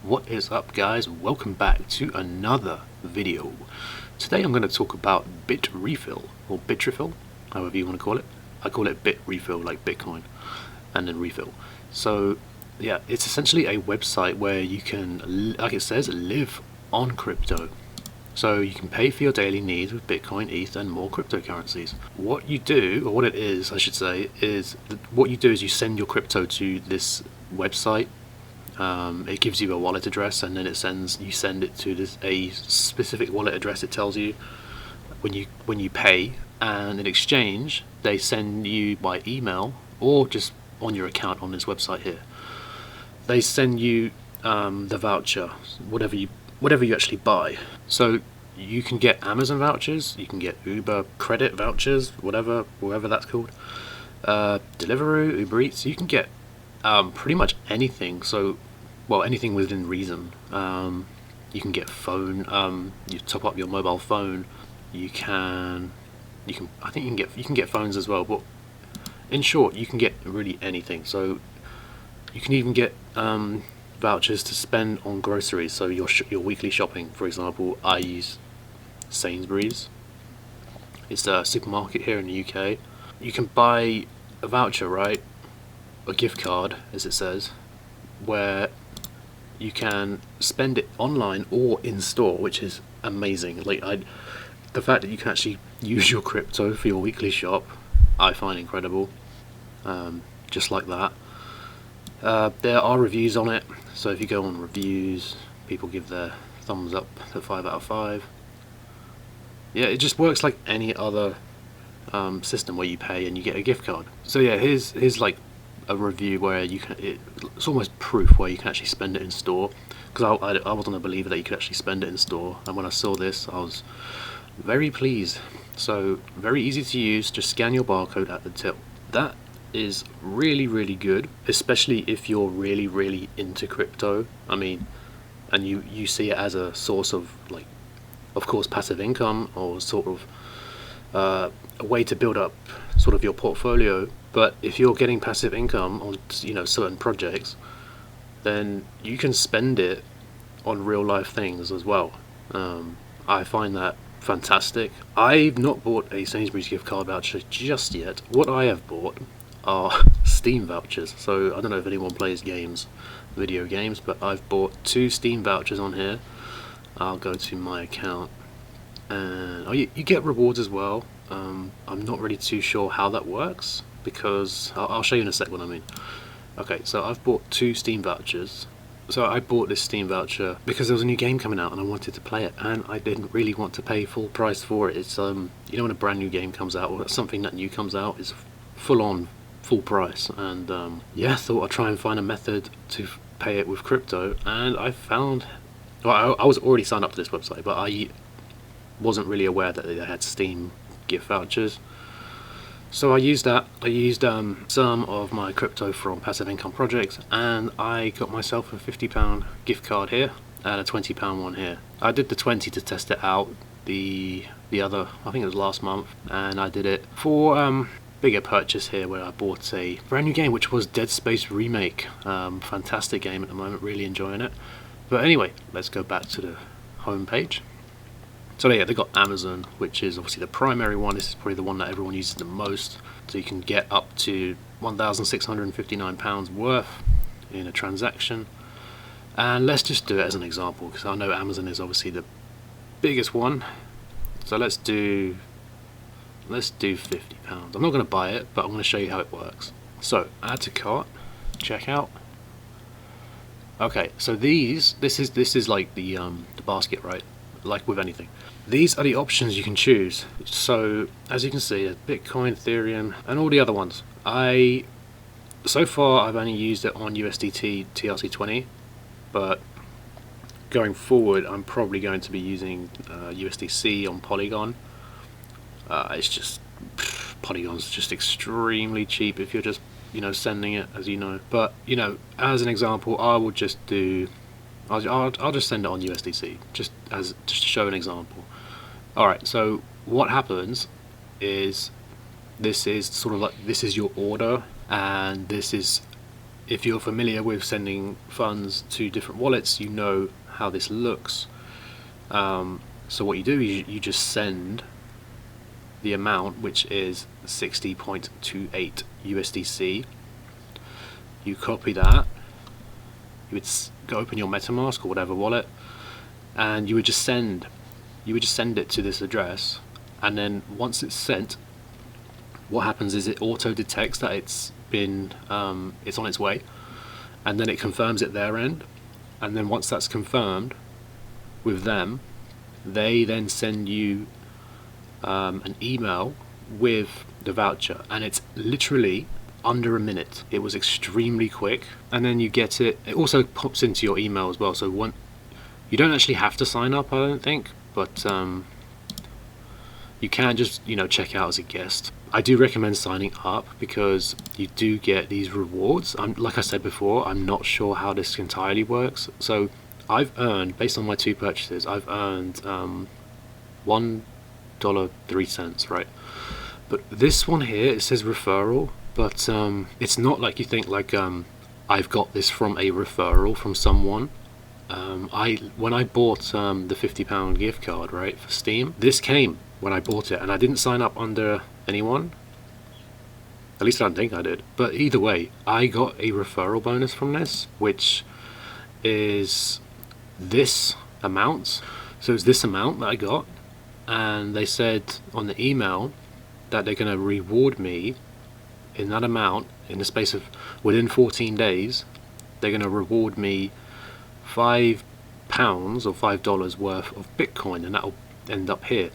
What is up, guys? Welcome back to another video. Today I'm going to talk about Bitrefill, or Bitrefill, however you want to call it. I call it Bitrefill, like Bitcoin, and then refill. So yeah, it's essentially a website where you can, like it says, live on crypto. So you can pay for your daily needs with Bitcoin, ETH, and more cryptocurrencies. What you do, or what it is, I should say, is what you do is you send your crypto to this website. It gives you a wallet address, and then you send it to a specific wallet address. It tells you when you pay, and in exchange they send you by email or just on your account on this website here. They send you the voucher, whatever you actually buy. So you can get Amazon vouchers, you can get Uber credit vouchers, whatever that's called, Deliveroo, Uber Eats. You can get pretty much anything. So, well, anything within reason. You can get phone. You top up your mobile phone. You can. I think you can get phones as well. But in short, you can get really anything. So you can even get vouchers to spend on groceries. So your weekly shopping, for example. I use Sainsbury's. It's a supermarket here in the UK. You can buy a voucher, right? A gift card, as it says, where you can spend it online or in store, which is amazing. The fact that you can actually use your crypto for your weekly shop, I find incredible. Just like that. There are reviews on it, so if you go on reviews, people give their thumbs up to 5 out of 5. Yeah, it just works like any other system where you pay and you get a gift card. So yeah, here's like a review where it's almost proof where you can actually spend it in store, because I wasn't a believer that you could actually spend it in store, and when I saw this I was very pleased. So very easy to use, just scan your barcode at the till. That is really good, especially if you're really into crypto. I mean, and you see it as a source of, like, of course, passive income, or sort of a way to build up sort of your portfolio. But if you're getting passive income on certain projects, then you can spend it on real life things as well. I find that fantastic. I've not bought a Sainsbury's gift card voucher just yet. What I have bought are Steam vouchers. So I don't know if anyone plays video games, but I've bought 2 Steam vouchers on here. I'll go to my account, and you get rewards as well. I'm not really too sure how that works, because I'll show you in a sec what I mean. Okay, so I've bought 2 Steam vouchers. So I bought this Steam voucher because there was a new game coming out and I wanted to play it, and I didn't really want to pay full price for it. It's when a brand new game comes out, or something that new comes out, is full price. And yeah, I thought I'd try and find a method to pay it with crypto, and I found. Well, I was already signed up to this website, but I wasn't really aware that they had Steam gift vouchers. So I used that. I used some of my crypto from passive income projects, and I got myself a £50 gift card here and a £20 one here. I did the 20 to test it out. The other, I think it was last month, and I did it for bigger purchase here, where I bought a brand new game, which was Dead Space Remake. Fantastic game at the moment, really enjoying it. But anyway, let's go back to the home page. So yeah, they got Amazon, which is obviously the primary one. This is probably the one that everyone uses the most. So you can get up to £1,659 worth in a transaction. And let's just do it as an example, because I know Amazon is obviously the biggest one. So let's do £50. I'm not going to buy it, but I'm going to show you how it works. So add to cart, checkout. Okay, so this is like the basket, right? Like with anything. These are the options you can choose. So as you can see, Bitcoin, Ethereum, and all the other ones. So far I've only used it on USDT TRC20, but going forward I'm probably going to be using USDC on Polygon. It's just Polygon's just extremely cheap if you're just sending it, as you know. But as an example, I'll just send it on USDC, just to show an example. Alright, so what happens is this is your order, and this is if you're familiar with sending funds to different wallets, you know how this looks. So what you do is you just send the amount, which is 60.28 USDC. You copy that, you would go open your MetaMask or whatever wallet, and you would just send it to this address, and then once it's sent, what happens is it auto detects that it's on its way, and then it confirms it their end, and then once that's confirmed with them, they then send you an email with the voucher, and it's literally under a minute. It was extremely quick, and then you get it. It also pops into your email as well, so you don't actually have to sign up, I don't think, but you can just check out as a guest. I do recommend signing up because you do get these rewards. Like I said before, I'm not sure how this entirely works. So I've earned, based on my 2 purchases, I've earned $1.03, right? But this one here, it says referral, but it's not like you think, like I've got this from a referral from someone. When I bought the £50 gift card, right, for Steam, this came when I bought it, and I didn't sign up under anyone. At least I don't think I did. But either way, I got a referral bonus from this, which is this amount. So it's this amount that I got, and they said on the email that they're going to reward me in that amount in the space of within 14 days. They're going to reward me £5 or $5 worth of Bitcoin, and that'll end up here.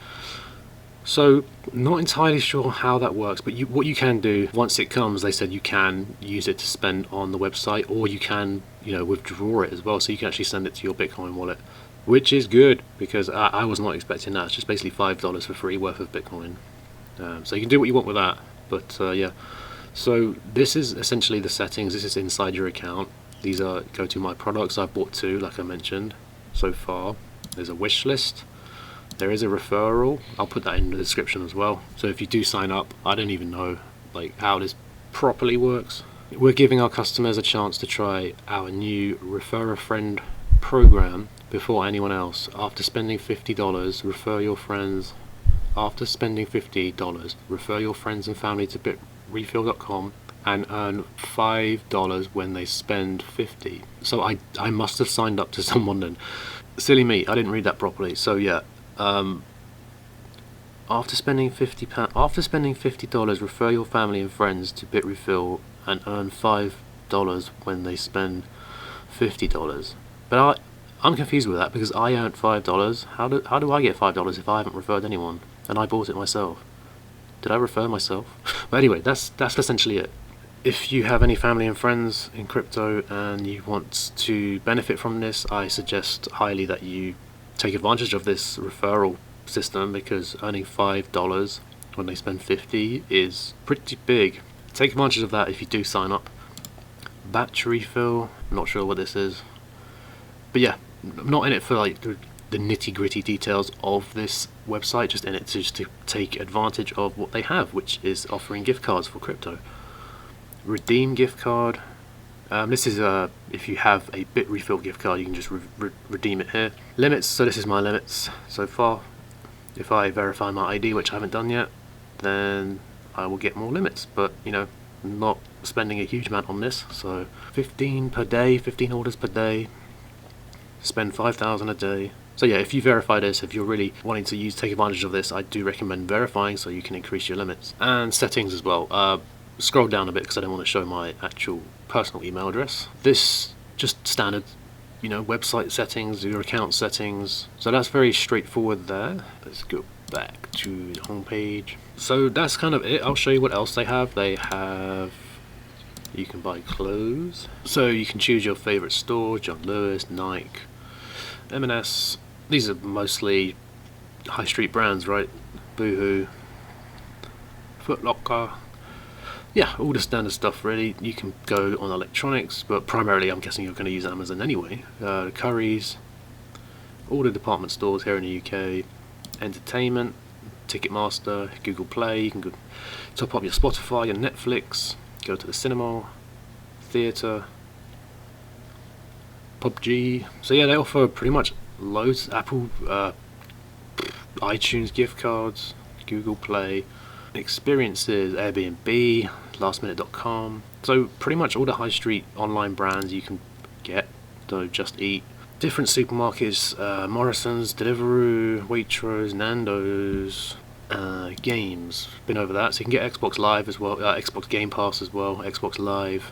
So not entirely sure how that works, but what you can do once it comes, they said you can use it to spend on the website, or you can withdraw it as well, so you can actually send it to your Bitcoin wallet, which is good because I was not expecting that. It's just basically $5 for free worth of Bitcoin. So you can do what you want with that, but yeah. So this is essentially the settings. This is inside your account. These are go to my products. I've bought 2, like I mentioned so far. There's a wish list. There is a referral. I'll put that in the description as well. So if you do sign up, I don't even know how this properly works. We're giving our customers a chance to try our new Refer a Friend program before anyone else. After spending $50, refer your friends. After spending $50, refer your friends and family to bitrefill.com and earn $5 when they spend $50. So I must have signed up to someone then. Silly me, I didn't read that properly. So yeah. After spending $50, refer your family and friends to Bitrefill and earn $5 when they spend $50. But I'm confused with that because I earned $5. How do I get $5 if I haven't referred anyone and I bought it myself? Did I refer myself? But anyway, that's essentially it. If you have any family and friends in crypto and you want to benefit from this, I suggest highly that you take advantage of this referral system, because earning $5 when they spend $50 is pretty big. Take advantage of that if you do sign up. Bitrefill, I'm not sure what this is, but yeah, I'm not in it for the nitty-gritty details of this website, just in it just to take advantage of what they have, which is offering gift cards for crypto. Redeem gift card. This is if you have a Bitrefill gift card, you can just redeem it here. Limits, so this is my limits so far. If I verify my ID, which I haven't done yet, then I will get more limits, but I'm not spending a huge amount on this. So 15 per day, 15 orders per day, spend 5,000 a day. So yeah, if you verify this, if you're really wanting to take advantage of this, I do recommend verifying so you can increase your limits. And settings as well. Scroll down a bit because I don't want to show my actual personal email address. This just standard, website settings, your account settings. So that's very straightforward there. Let's go back to the home page. So that's kind of it. I'll show you what else they have. You can buy clothes. So you can choose your favorite store: John Lewis, Nike, M&S. These are mostly high street brands, right? Boohoo, Foot Locker. Yeah, all the standard stuff really. You can go on electronics, but primarily I'm guessing you're going to use Amazon anyway. Currys, all the department stores here in the UK. Entertainment, Ticketmaster, Google Play. You can go top up your Spotify, your Netflix, go to the cinema, Theatre, PUBG. So yeah, they offer pretty much loads. Apple, iTunes gift cards, Google Play, experiences, Airbnb, lastminute.com. So pretty much all the high street online brands you can get. So Just Eat, different supermarkets, Morrison's, Deliveroo, Waitrose, Nando's, games. Been over that. So you can get Xbox Live as well, Xbox Game Pass as well, Xbox Live,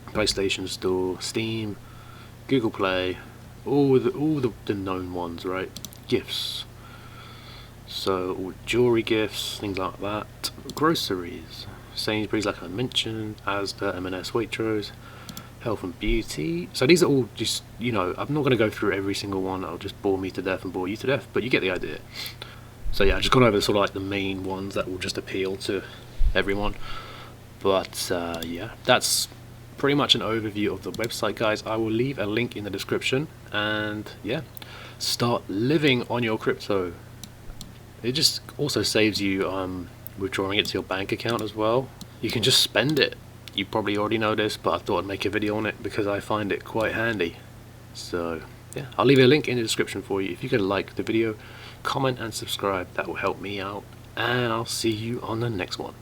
PlayStation Store, Steam, Google Play, all the known ones, right? Gifts. So all jewelry gifts, things like that. Groceries, Sainsbury's, like I mentioned, Asda, M&S, Waitrose, health and beauty. So these are all just, you know, I'm not going to go through every single one. That'll just bore me to death and bore you to death, but you get the idea. So yeah, I've just gone over sort of like the main ones that will just appeal to everyone. But yeah, that's pretty much an overview of the website, guys. I will leave a link in the description, and yeah, start living on your crypto. It just also saves you withdrawing it to your bank account as well. You can just spend it. You probably already know this, but I thought I'd make a video on it because I find it quite handy. So yeah, I'll leave a link in the description for you. If you could like the video, comment and subscribe, that will help me out, and I'll see you on the next one.